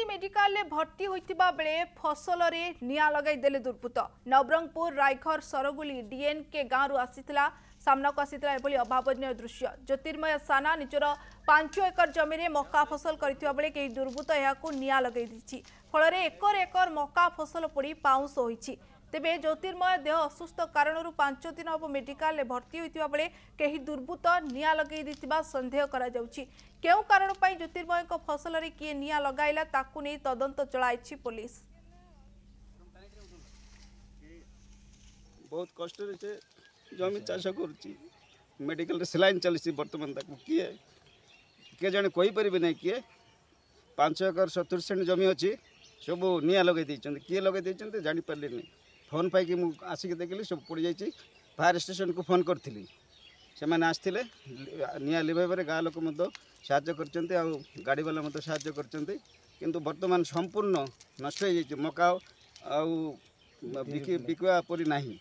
Medical रे भर्ती होइतिबा बेले फसल रे निया लगाई देले दुर्बृत्त। नवरंगपुर रायघर सरगुली डीएनके गांव आसीथिला सामना को आसीथिला एभली अभावनीय दृश्य। ज्योतिर्मय साना निजर 5 एकर जमी रे मक्का फसल करथिबा बेले केही दुर्बृत्त एहाकु निया लगाई दिछि। फल रे एकर एकर मक्का फसल पड़ी पाउंस होइछि। तेबे ज्योतिर्मय देह असुस्थ कारण 5 दिन हम मेडिकल रे भर्ती होइतिबा बेले केही दुर्बृत्त निया लगाई दिथिबा संदेह करा जाउछि। केउ कारण पई ज्योतिर्मय को फसल रे किए निया लगाइला ताकु नै तदंत चलाइछि पुलिस। बहुत कष्ट रे जमी चाष करुच्ची मेडिकल रे सेलाइन चलसी वर्तमान ताकू किए जने कहि परिबे नै किए 5 एकर 70 सेंट जमी अछि सब निया लगे दैछन्ते किए लगे दैछन्ते जानि परले नै फोन पाई कि मु आसिक देखली सब पड़ जाइछि। फायर स्टेशन को फोन करथिली से माने आस्थिले निया लिभाइबारे गाँ लोक मध्य साहाय्य करछन्ते आ गाड़ी वाला मध्य साहाय्य करछन्ते किंतु वर्तमान संपूर्ण नष्ट हो जाइछि मका आ बिकवा परि नाही।